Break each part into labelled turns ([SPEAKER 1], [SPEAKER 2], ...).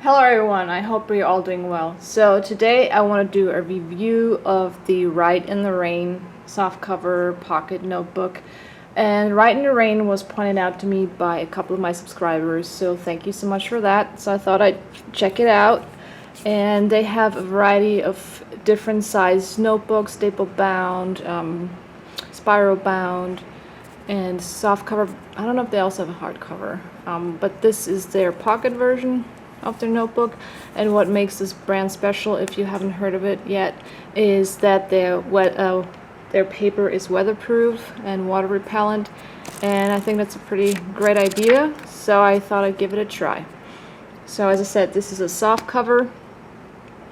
[SPEAKER 1] Hello everyone, I hope you're all doing well. So today I want to do a review of the Rite in the Rain softcover pocket notebook. And Rite in the Rain was pointed out to me by a couple of my subscribers, so thank you so much for that. So I thought I'd check it out. And they have a variety of different size notebooks, staple bound, spiral bound, and softcover. I don't know if they also have a hardcover, but this is their pocket version of their notebook. And what makes this brand special, if you haven't heard of it yet, is that their paper is weatherproof and water repellent, and I think that's a pretty great idea, so I thought I'd give it a try. So as I said, this is a soft cover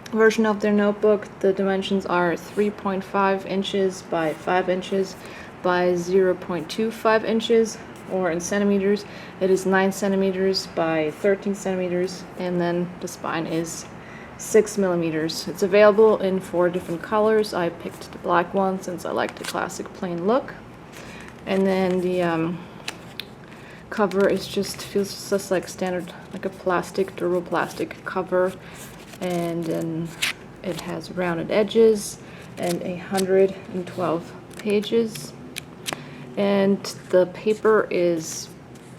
[SPEAKER 1] version of their notebook. The dimensions are 3.5 inches by 5 inches by 0.25 inches, or in centimeters it is 9 centimeters by 13 centimeters, and then the spine is 6 millimeters. It's available in 4 different colors. I picked the black one since I like the classic plain look. And then the cover is feels just like standard, like a plastic, durable plastic cover, and then it has rounded edges and 112 pages. And the paper is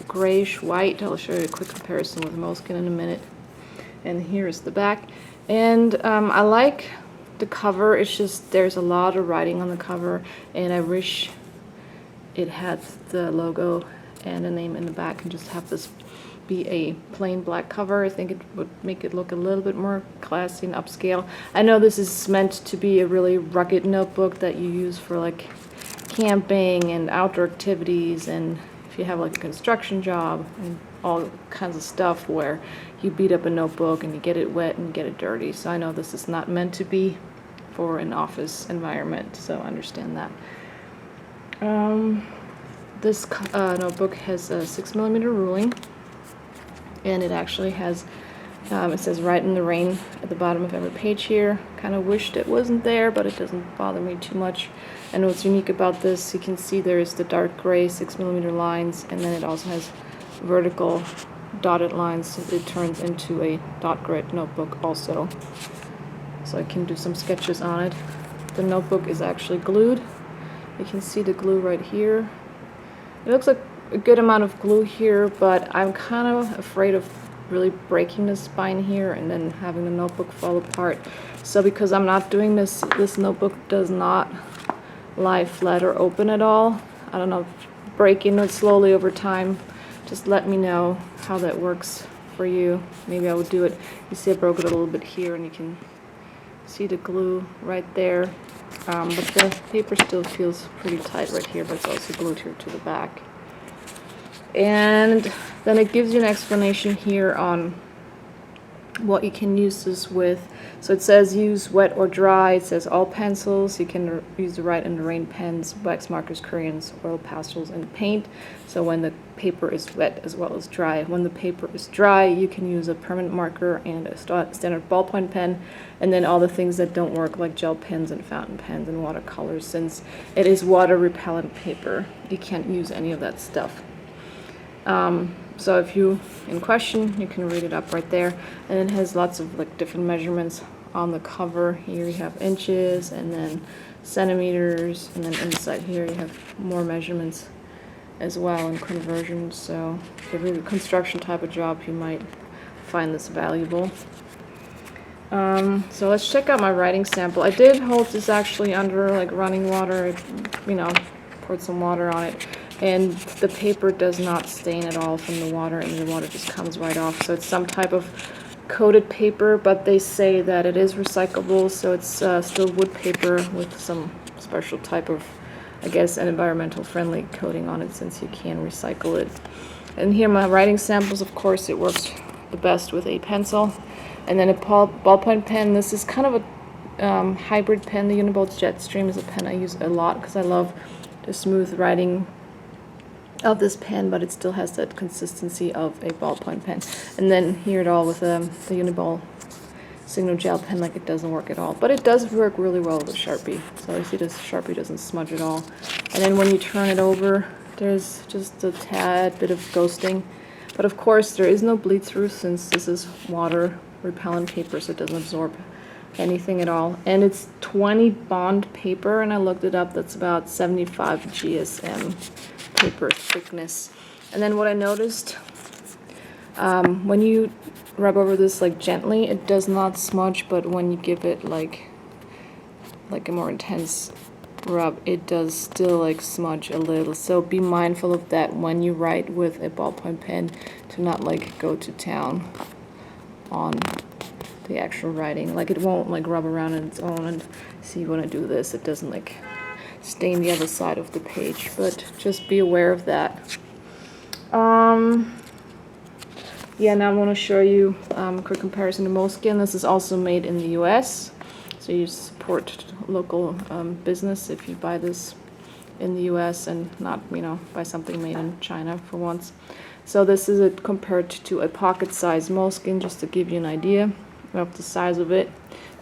[SPEAKER 1] grayish white. I'll show you a quick comparison with Moleskine in a minute. And here's the back. And I like the cover. It's just there's a lot of writing on the cover, and I wish it had the logo and a name in the back and just have this be a plain black cover. I think it would make it look a little bit more classy and upscale. I know this is meant to be a really rugged notebook that you use for like camping and outdoor activities, and if you have like a construction job and all kinds of stuff where you beat up a notebook and you get it wet and get it dirty. So I know this is not meant to be for an office environment, so I understand that. This notebook has a 6 millimeter ruling, and it actually has it says Rite in the Rain at the bottom of every page here. Kind of wished it wasn't there, but it doesn't bother me too much. And what's unique about this, you can see there's the dark gray 6 millimeter lines, and then it also has vertical dotted lines, so it turns into a dot grid notebook also. So I can do some sketches on it. The notebook is actually glued. You can see the glue right here. It looks like a good amount of glue here, but I'm kind of afraid of really breaking the spine here and then having the notebook fall apart. So because I'm not doing this, this notebook does not lie flat or open at all. I don't know if breaking it slowly over time, just let me know how that works for you. Maybe I would do it. You see I broke it a little bit here, and you can see the glue right there. But the paper still feels pretty tight right here, but it's also glued here to the back. And then it gives you an explanation here on what you can use this with. So it says use wet or dry. It says all pencils. You can use the Rite in the Rain pens, wax markers, crayons, oil pastels, and paint. So when the paper is wet as well as dry. When the paper is dry, you can use a permanent marker and a standard ballpoint pen, and then all the things that don't work, like gel pens and fountain pens and watercolors. Since it is water repellent paper, you can't use any of that stuff. So if you in question, you can read it up right there, and it has lots of like different measurements on the cover. Here you have inches, and then centimeters, and then inside here you have more measurements as well and conversions. So if you have a construction type of job, you might find this valuable. So let's check out my writing sample. I did hold this actually under like running water, poured some water on it. And the paper does not stain at all from the water, and the water just comes right off. So it's some type of coated paper, but they say that it is recyclable, so it's still wood paper with some special type of, I guess, an environmental friendly coating on it, since you can recycle it. And here are my writing samples. Of course, it works the best with a pencil. And then a ballpoint pen. This is kind of a hybrid pen. The Uniball Jetstream is a pen I use a lot because I love the smooth writing of this pen, but it still has that consistency of a ballpoint pen. And then here it all with the Uniball Signal gel pen, like it doesn't work at all, but it does work really well with Sharpie. So you see this Sharpie doesn't smudge at all. And then when you turn it over, there's just a tad bit of ghosting, But of course there is no bleed through since this is water repellent paper, so it doesn't absorb anything at all. And it's 20 bond paper, and I looked it up, that's about 75 GSM paper thickness. And then what I noticed, when you rub over this like gently, it does not smudge, but when you give it like a more intense rub, it does still like smudge a little. So be mindful of that when you write with a ballpoint pen, to not like go to town on the actual writing. Like it won't like rub around on its own, and see when I do this, it doesn't like stain the other side of the page, but just be aware of that. Yeah, now I want to show you a quick comparison to Moleskine. This is also made in the US, so you support local business if you buy this in the US and not, you know, buy something made in China for once. So this is it compared to a pocket-sized Moleskine, just to give you an idea of the size of it.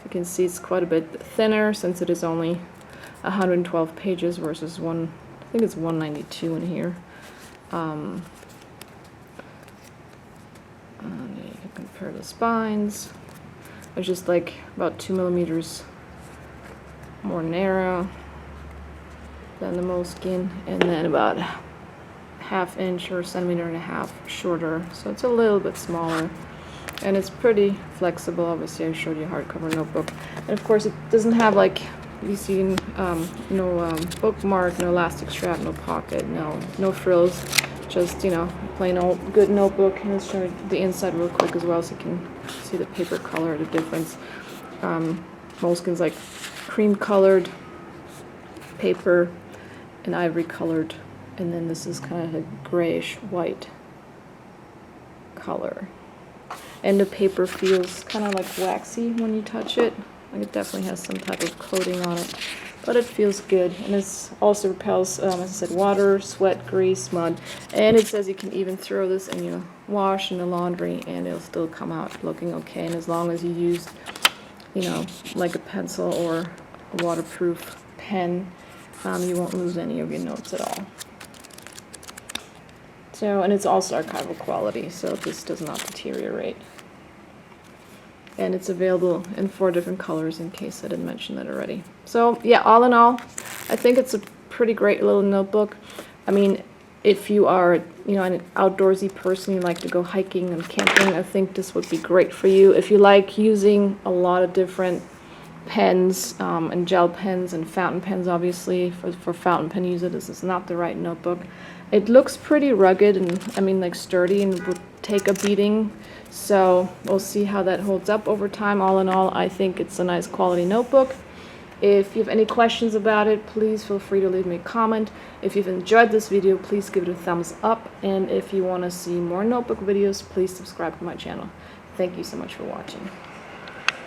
[SPEAKER 1] You can see it's quite a bit thinner since it is only 112 pages versus I think it's 192 in here. And you can compare the spines. It's just like about 2 millimeters more narrow than the Moleskine, and then about ½ inch or centimeter and a half shorter, so it's a little bit smaller, and it's pretty flexible. Obviously I showed you a hardcover notebook, and of course it doesn't have, like you see, no bookmark, no elastic strap, no pocket, no frills, just, you know, plain old good notebook. And let's show you the inside real quick as well, so you can see the paper color, the difference. Moleskine's like cream colored paper and ivory colored, and then this is kind of a grayish white color, and the paper feels kind of like waxy when you touch it. Like it definitely has some type of coating on it, but it feels good, and it also repels, as I said, water, sweat, grease, mud, and it says you can even throw this in your wash in the laundry and it'll still come out looking okay, and as long as you use, you know, like a pencil or a waterproof pen, you won't lose any of your notes at all. So, and it's also archival quality, so this does not deteriorate. And it's available in 4 different colors, in case I didn't mention that already. So yeah, all in all, I think it's a pretty great little notebook. I mean, if you are, you know, an outdoorsy person, you like to go hiking and camping, I think this would be great for you. If you like using a lot of different pens, and gel pens and fountain pens, obviously for fountain pen user, this is not the right notebook. It looks pretty rugged and, I mean, like sturdy, and would take a beating, so we'll see how that holds up over time. All in all, I think it's a nice quality notebook. If you have any questions about it, please feel free to leave me a comment. If you've enjoyed this video, please give it a thumbs up, and if you want to see more notebook videos, please subscribe to my channel. Thank you so much for watching.